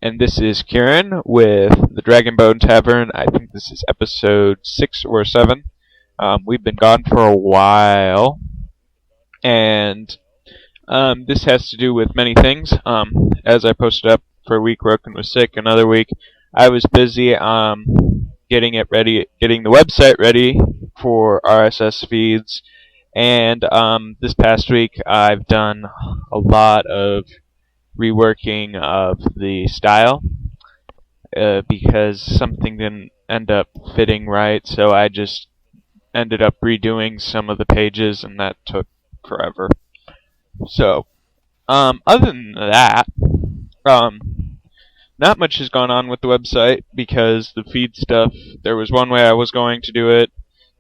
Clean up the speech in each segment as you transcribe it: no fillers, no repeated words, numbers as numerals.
and this is Kieran with the Dragonbone Tavern. I think this is episode 6 or 7. We've been gone for a while, and this has to do with many things. As I posted up for a week, Roken was sick. Another week, I was busy getting the website ready for RSS feeds. And this past week, I've done a lot of reworking of the style because something didn't end up fitting right. So I just ended up redoing some of the pages, and that took forever. So, other than that, not much has gone on with the website because the feed stuff, there was one way I was going to do it,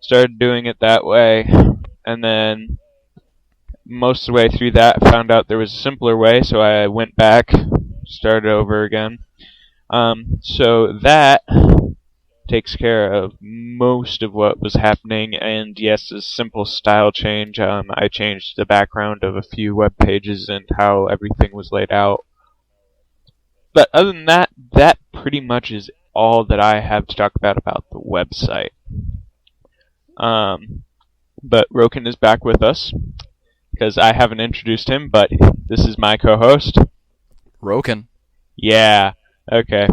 started doing it that way, and then most of the way through that found out there was a simpler way, so I went back, started over again. So that takes care of most of what was happening, and yes, a simple style change. I changed the background of a few web pages and how everything was laid out. But other than that, that pretty much is all that I have to talk about the website. But Roken is back with us, because I haven't introduced him, but this is my co-host. Roken. Yeah, okay.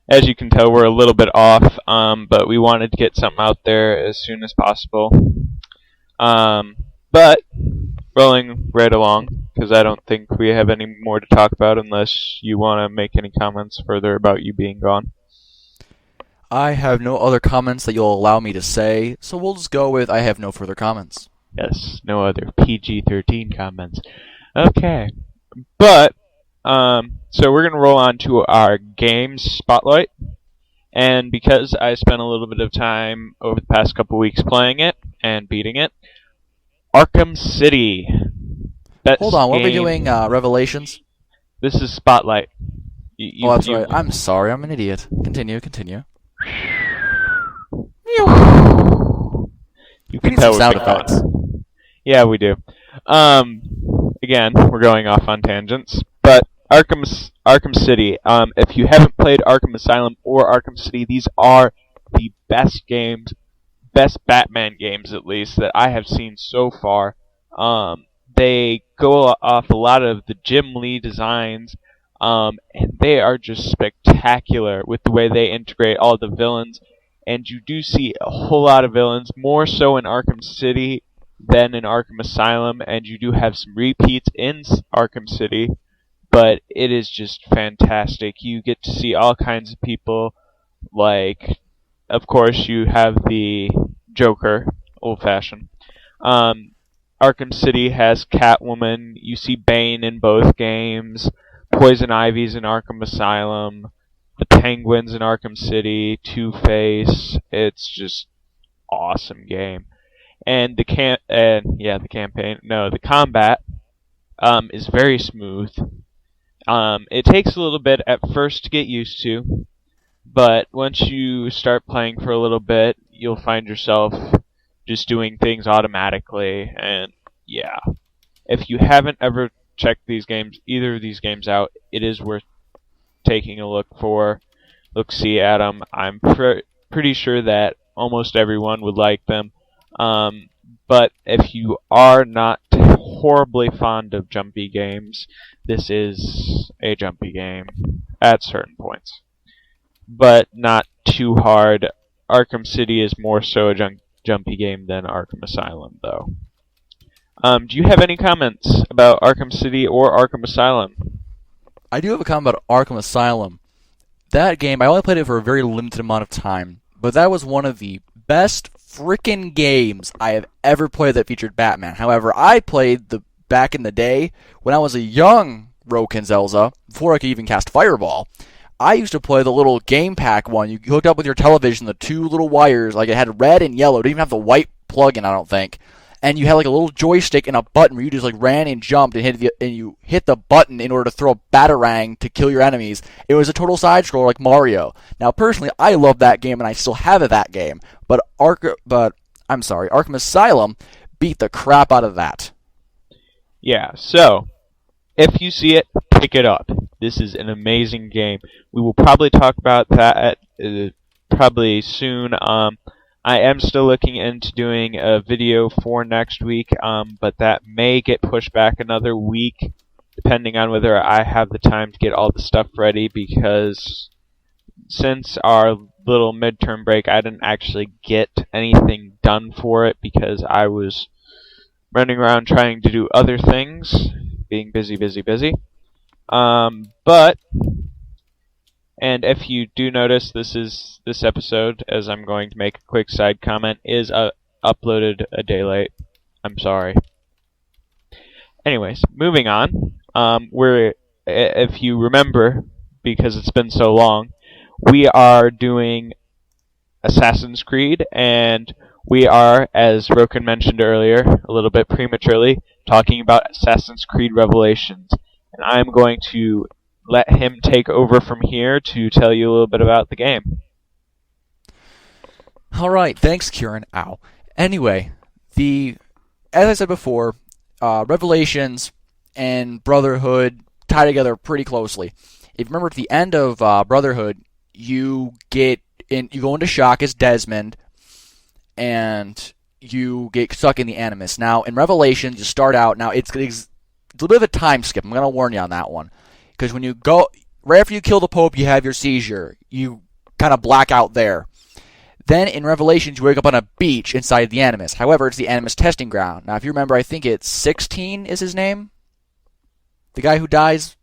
As you can tell, we're a little bit off, but we wanted to get something out there as soon as possible. But, rolling right along, because I don't think we have any more to talk about unless you want to make any comments further about you being gone. I have no other comments that you'll allow me to say, so we'll just go with I have no further comments. Yes, no other PG-13 comments. Okay. But, so we're going to roll on to our games spotlight. And because I spent a little bit of time over the past couple weeks playing it and beating it, Arkham City. Hold on, what are we doing, Revelations? This is Spotlight. That's right. I'm sorry, I'm an idiot. Continue. You can need tell some sound effects. Yeah, we do. Again, we're going off on tangents, but Arkham City. If you haven't played Arkham Asylum or Arkham City, these are the best games, best Batman games at least, that I have seen so far. They go off a lot of the Jim Lee designs, and they are just spectacular with the way they integrate all the villains. And you do see a whole lot of villains, more so in Arkham City than in Arkham Asylum, and you do have some repeats in Arkham City, but it is just fantastic. You get to see all kinds of people, like, of course, you have the Joker, old-fashioned. Arkham City has Catwoman, you see Bane in both games, Poison Ivy's in Arkham Asylum, the Penguin's in Arkham City, Two-Face. It's just awesome game. And the combat is very smooth. It takes a little bit at first to get used to, but once you start playing for a little bit, you'll find yourself just doing things automatically. And yeah, if you haven't ever checked either of these games out, it is worth taking a look-see at them. I'm pretty sure that almost everyone would like them. But if you are not horribly fond of jumpy games, this is a jumpy game at certain points. But not too hard. Arkham City is more so a jumpy game than Arkham Asylum, though. Do you have any comments about Arkham City or Arkham Asylum? I do have a comment about Arkham Asylum. That game, I only played it for a very limited amount of time, but that was one of the best frickin' games I have ever played that featured Batman. However, I played back in the day when I was a young Roken Zelza, before I could even cast Fireball. I used to play the little game pack one. You hooked up with your television, the two little wires, like it had red and yellow. It didn't even have the white plug-in, I don't think. And you had like a little joystick and a button where you just like ran and jumped and you hit the button in order to throw a batarang to kill your enemies. It was a total side scroller like Mario. Now personally, I love that game and I still have that game. But Arkham Asylum beat the crap out of that. Yeah, so if you see it, pick it up. This is an amazing game. We will probably talk about that probably soon. I am still looking into doing a video for next week, but that may get pushed back another week, depending on whether I have the time to get all the stuff ready, because since our little midterm break, I didn't actually get anything done for it because I was running around trying to do other things, being busy. And if you do notice, this episode, as I'm going to make a quick side comment, is uploaded a day late. I'm sorry. Anyways, moving on. If you remember, because it's been so long, we are doing Assassin's Creed, and we are, as Roken mentioned earlier, a little bit prematurely, talking about Assassin's Creed Revelations. And I'm going to let him take over from here to tell you a little bit about the game. Alright, thanks, Kieran. Ow. Anyway, as I said before, Revelations and Brotherhood tie together pretty closely. If you remember at the end of Brotherhood, you go into shock as Desmond, and you get stuck in the Animus. Now, in Revelations, you start out. Now, it's a little bit of a time skip. I'm going to warn you on that one. Because when you go, right after you kill the Pope, you have your seizure. You kind of black out there. Then in Revelations, you wake up on a beach inside the Animus. However, it's the Animus testing ground. Now, if you remember, I think it's 16 is his name? The guy who dies?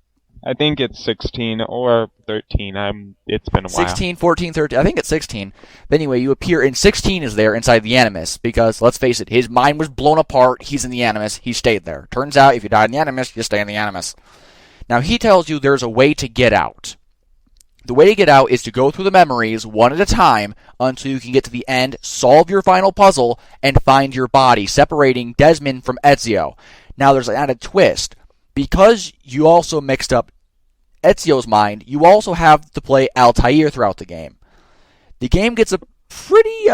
I think it's 16 or 13. It's been a while. 16, 14, 13. I think it's 16. But anyway, you appear in 16 is there inside the Animus. Because, let's face it, his mind was blown apart. He's in the Animus. He stayed there. Turns out, if you die in the Animus, you stay in the Animus. Now, he tells you there's a way to get out. The way to get out is to go through the memories one at a time until you can get to the end, solve your final puzzle, and find your body, separating Desmond from Ezio. Now, there's an added twist. Because you also mixed up Ezio's mind, you also have to play Altair throughout the game. The game gets a pretty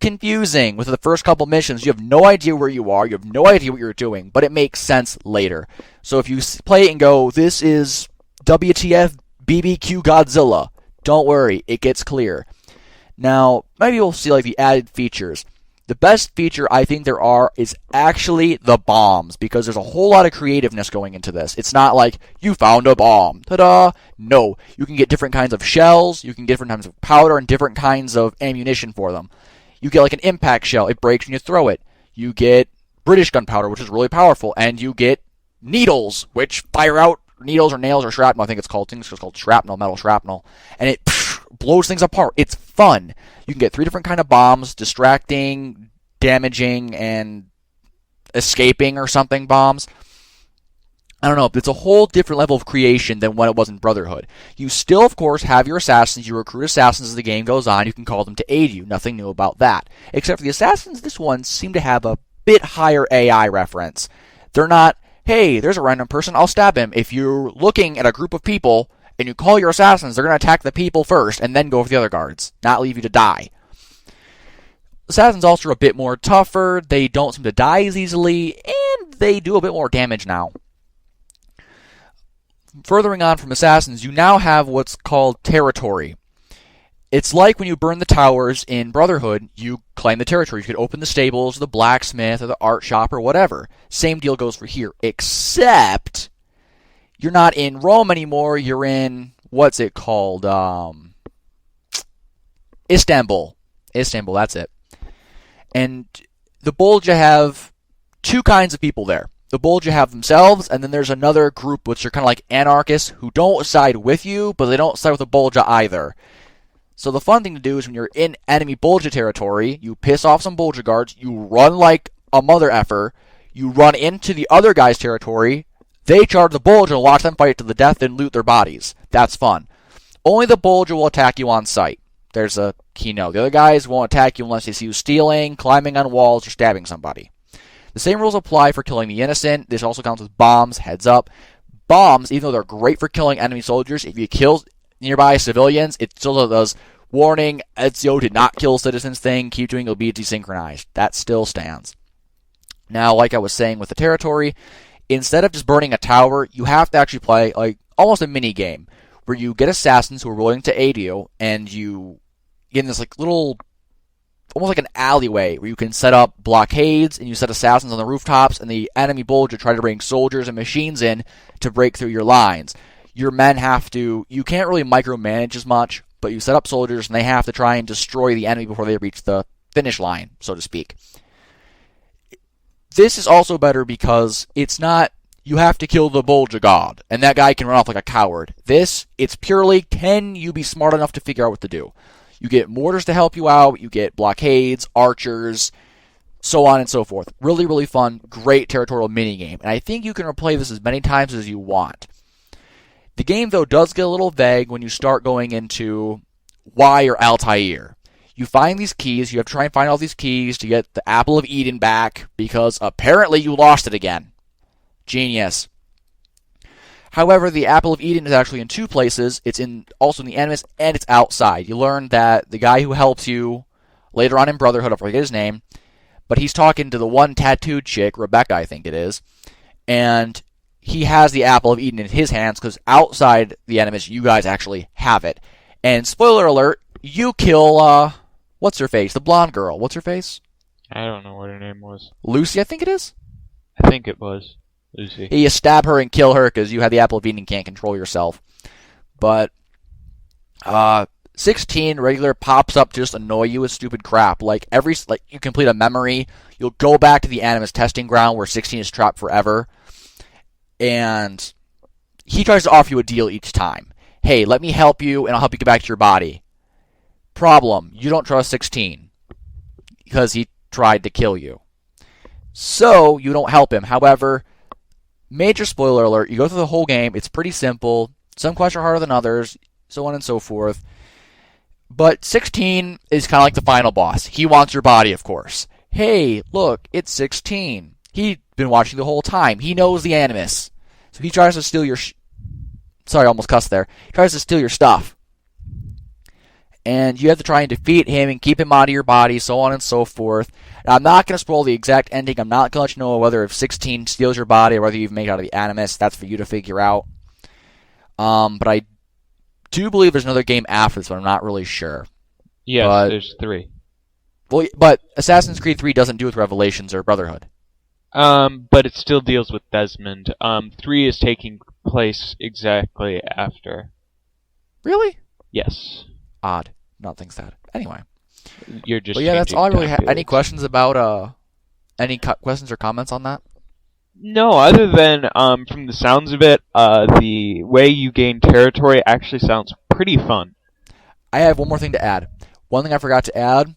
confusing with the first couple missions. You have no idea where you are, you have no idea what you're doing, but it makes sense later. So if you play it and go, this is WTF BBQ Godzilla, don't worry, it gets clear. Now, maybe we'll see like the added features. The best feature I think there are is actually the bombs, because there's a whole lot of creativeness going into this. It's not like, you found a bomb, ta-da! No, you can get different kinds of shells, you can get different kinds of powder, and different kinds of ammunition for them. You get like an impact shell, it breaks when you throw it. You get British gunpowder, which is really powerful, and you get needles, which fire out needles or nails or shrapnel, I think it's called. I think it's called shrapnel, metal shrapnel, and it blows things apart. It's fun. You can get 3 different kind of bombs: distracting, damaging, and escaping or something bombs. I don't know. It's a whole different level of creation than when it was in Brotherhood. You still, of course, have your assassins. You recruit assassins as the game goes on. You can call them to aid you. Nothing new about that. Except for the assassins, this one seem to have a bit higher AI reference. They're not, hey, there's a random person, I'll stab him. If you're looking at a group of people and you call your assassins, they're going to attack the people first and then go for the other guards, not leave you to die. Assassins also are a bit more tougher. They don't seem to die as easily, and they do a bit more damage now. Furthering on from assassins, you now have what's called territory. It's like when you burn the towers in Brotherhood, you claim the territory. You could open the stables, the blacksmith, or the art shop, or whatever. Same deal goes for here, except you're not in Rome anymore. You're in, what's it called? Istanbul. Istanbul, that's it. And the Bolgia have 2 kinds of people there. The Bolgia have themselves, and then there's another group which are kind of like anarchists who don't side with you, but they don't side with the Bolgia either. So the fun thing to do is when you're in enemy Bolgia territory, you piss off some Bolgia guards, you run like a mother effer, you run into the other guy's territory, they charge the Bolgia and watch them fight to the death and loot their bodies. That's fun. Only the Bolgia will attack you on sight. There's a keynote. The other guys won't attack you unless they see you stealing, climbing on walls, or stabbing somebody. The same rules apply for killing the innocent. This also counts with bombs, heads up. Bombs, even though they're great for killing enemy soldiers, if you kill nearby civilians, it still does warning, Ezio did not kill citizens thing, keep doing, it'll be desynchronized. That still stands. Now, like I was saying with the territory, instead of just burning a tower, you have to actually play like almost a mini game where you get assassins who are willing to aid you, and you get in this like little, almost like an alleyway where you can set up blockades and you set assassins on the rooftops, and the enemy bulge try to bring soldiers and machines in to break through your lines. Your men have to, you can't really micromanage as much, but you set up soldiers and they have to try and destroy the enemy before they reach the finish line, so to speak. This is also better because it's not, you have to kill the Bulge God, and that guy can run off like a coward. This, it's purely, can you be smart enough to figure out what to do? You get mortars to help you out, you get blockades, archers, so on and so forth. Really, really fun, great territorial minigame, and I think you can replay this as many times as you want. The game, though, does get a little vague when you start going into why or Altair. You find these keys, you have to try and find all these keys to get the Apple of Eden back, because apparently you lost it again. Genius. However, the Apple of Eden is actually in two places. It's also in the Animus, and it's outside. You learn that the guy who helps you later on in Brotherhood, I forget his name, but he's talking to the one tattooed chick, Rebecca I think it is, and he has the Apple of Eden in his hands, because outside the Animus, you guys actually have it. And spoiler alert, you kill, what's-her-face? The blonde girl. What's-her-face? I don't know what her name was. Lucy, I think it is? I think it was Lucy. You stab her and kill her because you have the Apple of Eden and can't control yourself. But 16 regular pops up to just annoy you with stupid crap. Like you complete a memory, you'll go back to the Animus testing ground where 16 is trapped forever, and he tries to offer you a deal each time. Hey, let me help you, and I'll help you get back to your body. Problem, you don't trust 16 because he tried to kill you. So, you don't help him. However, major spoiler alert, you go through the whole game, it's pretty simple. Some quests are harder than others, so on and so forth. But 16 is kind of like the final boss. He wants your body, of course. Hey, look, it's 16. He's been watching the whole time. He knows the Animus. So he tries to steal your... Sorry, I almost cussed there. He tries to steal your stuff. And you have to try and defeat him and keep him out of your body, so on and so forth. Now, I'm not going to spoil the exact ending. I'm not going to let you know whether if 16 steals your body or whether you've made it out of the Animus. That's for you to figure out. But I do believe there's another game after this, but I'm not really sure. Yes, there's 3. Well, but Assassin's Creed 3 doesn't do with Revelations or Brotherhood. But it still deals with Desmond. 3 is taking place exactly after. Really? Yes. Odd. Not think that. Anyway. You're just. But yeah, that's all I really have. Any questions about any questions or comments on that? No, other than from the sounds of it, the way you gain territory actually sounds pretty fun. I have one more thing to add. One thing I forgot to add: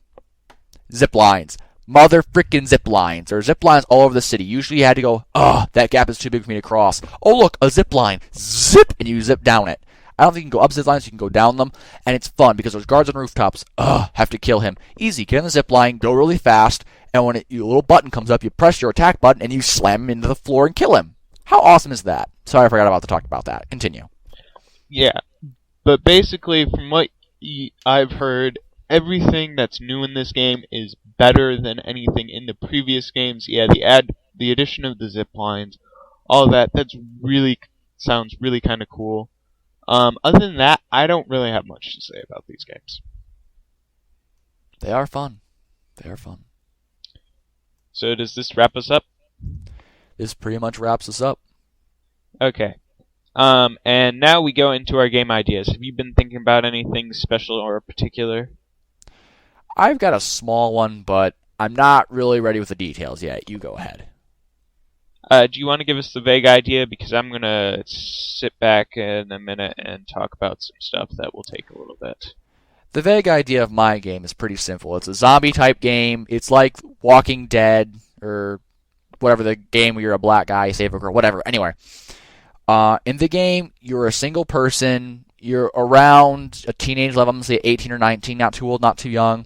zip lines. Mother frickin' zip lines. There are zip lines all over the city. Usually you had to go, that gap is too big for me to cross. Oh look, a zip line. Zip! And you zip down it. I don't think you can go up zip lines, you can go down them. And it's fun because those guards on rooftops, have to kill him. Easy, get on the zip line, go really fast, and when your little button comes up, you press your attack button and you slam him into the floor and kill him. How awesome is that? Sorry, I forgot to talk about that. Continue. Yeah, but basically from what I've heard, everything that's new in this game is better than anything in the previous games. Yeah, the addition of the zip lines, all that sounds really kind of cool. Other than that, I don't really have much to say about these games. They are fun. They are fun. So does this wrap us up? This pretty much wraps us up. Okay. And now we go into our game ideas. Have you been thinking about anything special or particular? I've got a small one, but I'm not really ready with the details yet. You go ahead. Do you want to give us the vague idea? Because I'm going to sit back in a minute and talk about some stuff that will take a little bit. The vague idea of my game is pretty simple. It's a zombie-type game. It's like Walking Dead, or whatever the game where you're a black guy, save a girl, whatever. Anyway, in the game, you're a single person. You're around a teenage level, I'm going to say 18 or 19, not too old, not too young.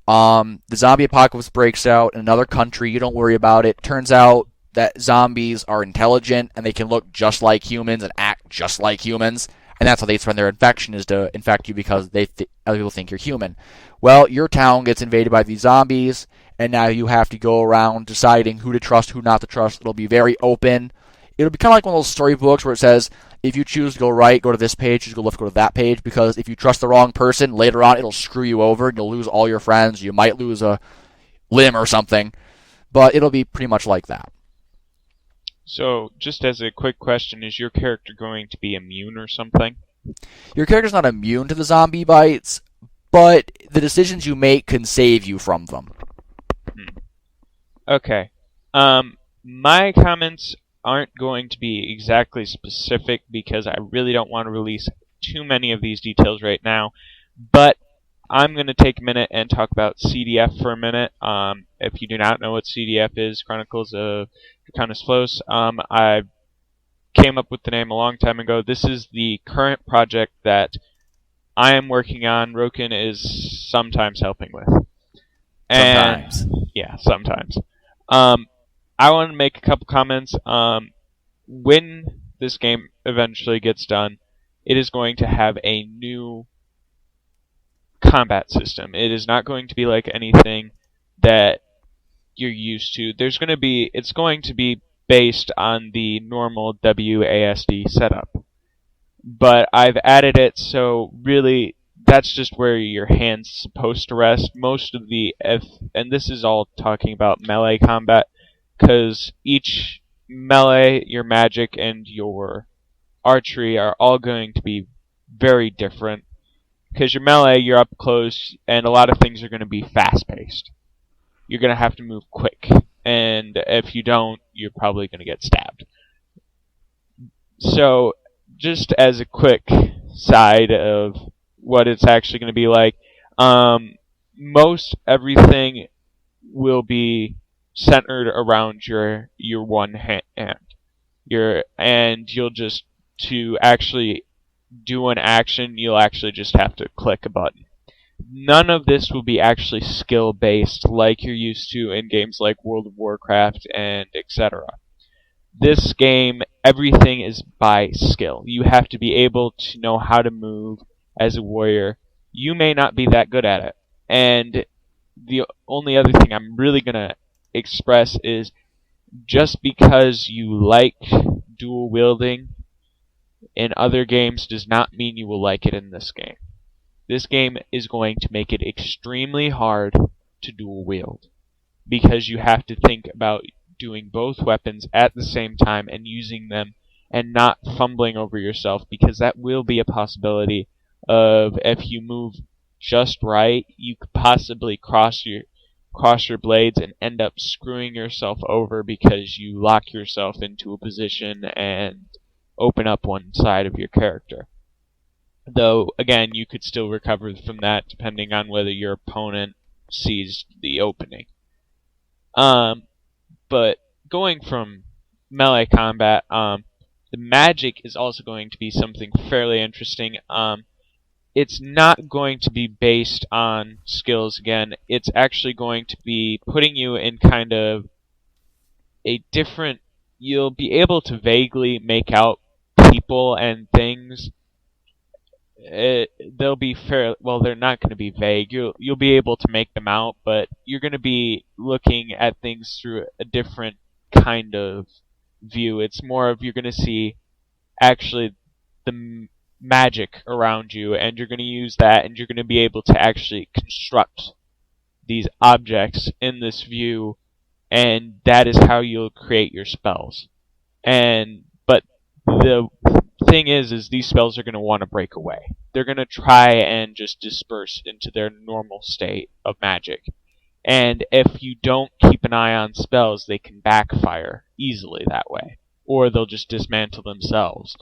The zombie apocalypse breaks out in another country. You don't worry about it. Turns out that zombies are intelligent and they can look just like humans and act just like humans, and that's how they spread their infection, is to infect you because other people think you're human. Well, your town gets invaded by these zombies, and now you have to go around deciding who to trust, who not to trust. It'll be very open. it'll be kind of like one of those storybooks where it says, if you choose to go right, go to this page, choose to go left, go to that page, because if you trust the wrong person, later on it'll screw you over and you'll lose all your friends. You might lose a limb or something, but it'll be pretty much like that. So, just as a quick question, is your character going to be immune or something? Your character's not immune to the zombie bites, but the decisions you make can save you from them. Okay. My comments aren't going to be exactly specific because I really don't want to release too many of these details right now, but I'm going to take a minute and talk about CDF for a minute. If you do not know what CDF is, Chronicles of Draconis Flows, I came up with the name a long time ago. This is the current project that I am working on. Roken is sometimes helping with. Sometimes. Yeah, sometimes. I want to make a couple comments. When this game eventually gets done, it is going to have a new combat system. It is not going to be like anything that you're used to. It's going to be based on the normal WASD setup. But I've added it so really that's just where your hand's supposed to rest. Most of and this is all talking about melee combat, because each melee, your magic, and your archery are all going to be very different. Because your melee, you're up close, and a lot of things are going to be fast-paced. You're going to have to move quick, and if you don't, you're probably going to get stabbed. So, just as a quick side of what it's actually going to be like, most everything will be centered around your one hand. And you'll just, to actually do an action, you'll actually just have to click a button. None of this will be actually skill-based like you're used to in games like World of Warcraft and etc. This game, everything is by skill. You have to be able to know how to move as a warrior. You may not be that good at it. And the only other thing I'm really going to express is just because you like dual wielding in other games does not mean you will like it in this game. This game is going to make it extremely hard to dual wield because you have to think about doing both weapons at the same time and using them and not fumbling over yourself, because that will be a possibility of, if you move just right, you could possibly cross your blades and end up screwing yourself over because you lock yourself into a position and open up one side of your character. Though, again, you could still recover from that depending on whether your opponent sees the opening. But going from melee combat, the magic is also going to be something fairly interesting. It's not going to be based on skills again. It's actually going to be putting you in kind of a different... You'll be able to vaguely make out people and things. They'll be fair. Well, they're not going to be vague. You'll be able to make them out, but you're going to be looking at things through a different kind of view. It's more of, you're going to see actually the magic around you, and you're going to use that, and you're going to be able to actually construct these objects in this view, and that is how you'll create your spells. But the thing is these spells are going to want to break away. They're going to try and just disperse into their normal state of magic. And if you don't keep an eye on spells, they can backfire easily that way. Or they'll just dismantle themselves.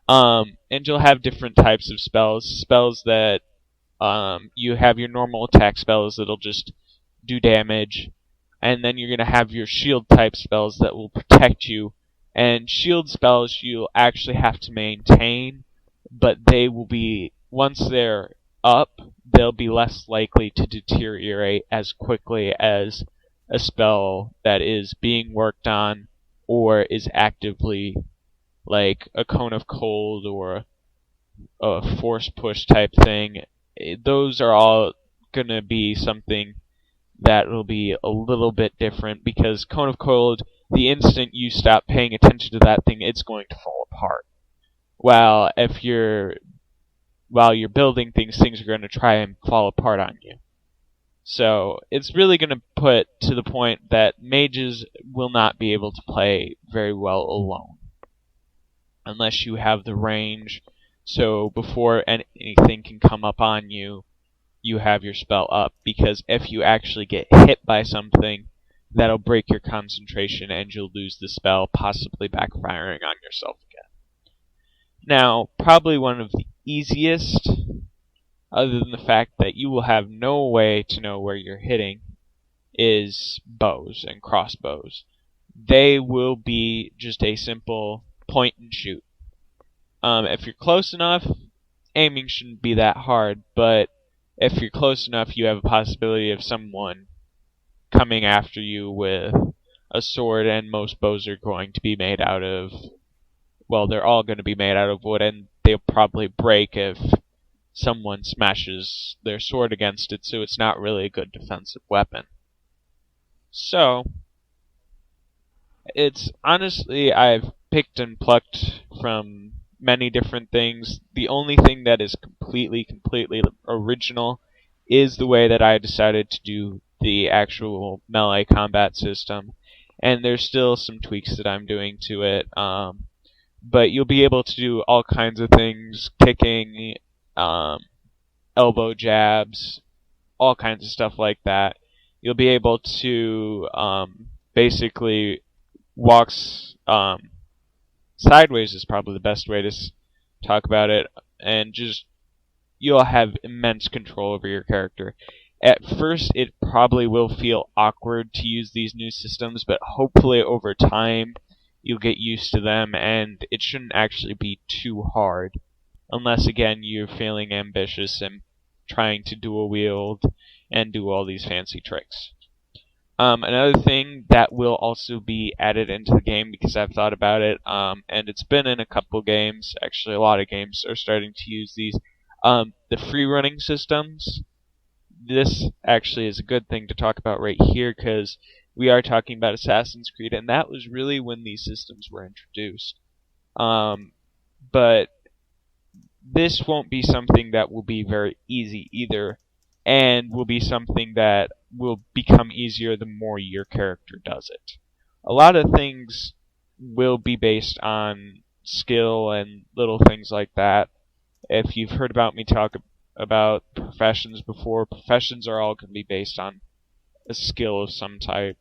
And you'll have different types of spells. Spells that you have your normal attack spells that'll just do damage. And then you're going to have your shield type spells that will protect you. And shield spells you'll actually have to maintain, but they will be, once they're up, they'll be less likely to deteriorate as quickly as a spell that is being worked on or is actively, like a Cone of Cold or a Force Push type thing. Those are all going to be something that will be a little bit different, because Cone of Cold the instant you stop paying attention to that thing, it's going to fall apart. While while you're building things, things are going to try and fall apart on you. So it's really going to put to the point that mages will not be able to play very well alone. Unless you have the range, so before anything can come up on you, you have your spell up. Because if you actually get hit by something, that'll break your concentration and you'll lose the spell, possibly backfiring on yourself again. Now, probably one of the easiest, other than the fact that you will have no way to know where you're hitting, is bows and crossbows. They will be just a simple point and shoot. If you're close enough, aiming shouldn't be that hard, but if you're close enough, you have a possibility of someone coming after you with a sword, and most bows are going to be made out of, well, they're all going to be made out of wood, and they'll probably break if someone smashes their sword against it, so it's not really a good defensive weapon. So, it's honestly, I've picked and plucked from many different things. The only thing that is completely original is the way that I decided to do the actual melee combat system, and there's still some tweaks that I'm doing to it. But you'll be able to do all kinds of things, kicking, elbow jabs, all kinds of stuff like that. You'll be able to basically walk sideways is probably the best way to talk about it, and just you'll have immense control over your character. At first, it probably will feel awkward to use these new systems, but hopefully over time you'll get used to them, and it shouldn't actually be too hard. Unless, again, you're feeling ambitious and trying to dual wield and do all these fancy tricks. Another thing that will also be added into the game, because I've thought about it, and it's been in a couple games, actually a lot of games are starting to use these, the free running systems. This actually is a good thing to talk about right here, because we are talking about Assassin's Creed, and that was really when these systems were introduced. But this won't be something that will be very easy either, and will be something that will become easier the more your character does it. A lot of things will be based on skill and little things like that. If you've heard about me talk about professions before, professions are all going to be based on a skill of some type.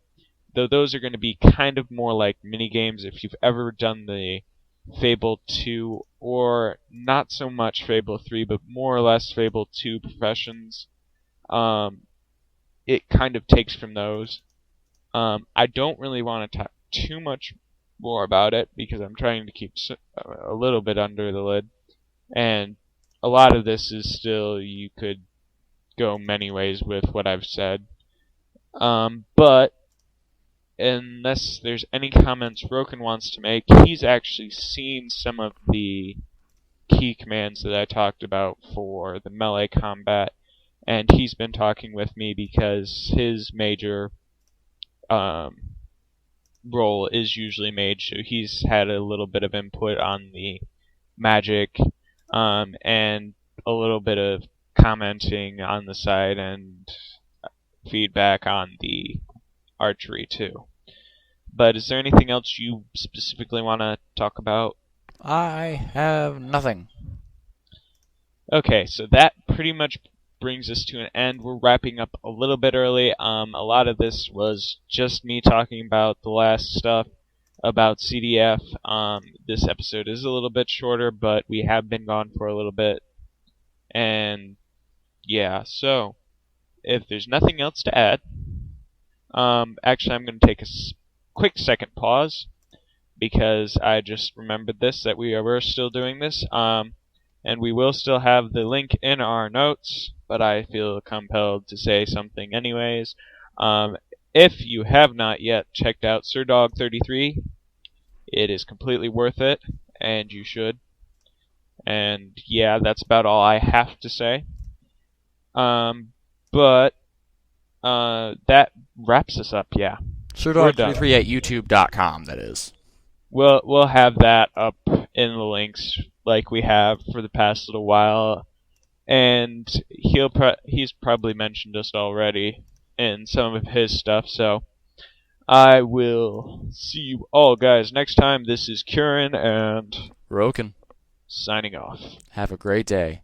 Though those are going to be kind of more like mini-games. If you've ever done the Fable 2, or not so much Fable 3, but more or less Fable 2 professions, it kind of takes from those. I don't really want to talk too much more about it, because I'm trying to keep a little bit under the lid. And a lot of this is still, you could go many ways with what I've said. But unless there's any comments Roken wants to make, he's actually seen some of the key commands that I talked about for the melee combat, and he's been talking with me because his major role is usually mage, so he's had a little bit of input on the magic, and a little bit of commenting on the side, and feedback on the archery too. But is there anything else you specifically want to talk about? I have nothing. Okay, so that pretty much brings us to an end. We're wrapping up a little bit early. A lot of this was just me talking about the last stuff about CDF. This episode is a little bit shorter, but we have been gone for a little bit. And yeah, so if there's nothing else to add, actually I'm going to take a quick second pause, because I just remembered that we were still doing this, and we will still have the link in our notes, but I feel compelled to say something anyways. If you have not yet checked out SirDog33, it is completely worth it, and you should. And yeah, that's about all I have to say. But that wraps us up, yeah. We're done. SureDog23 at YouTube.com, that is. We'll have that up in the links like we have for the past little while, and he's probably mentioned us already in some of his stuff. So I will see you all guys next time. This is Kieran and Roken. signing off. Have a great day.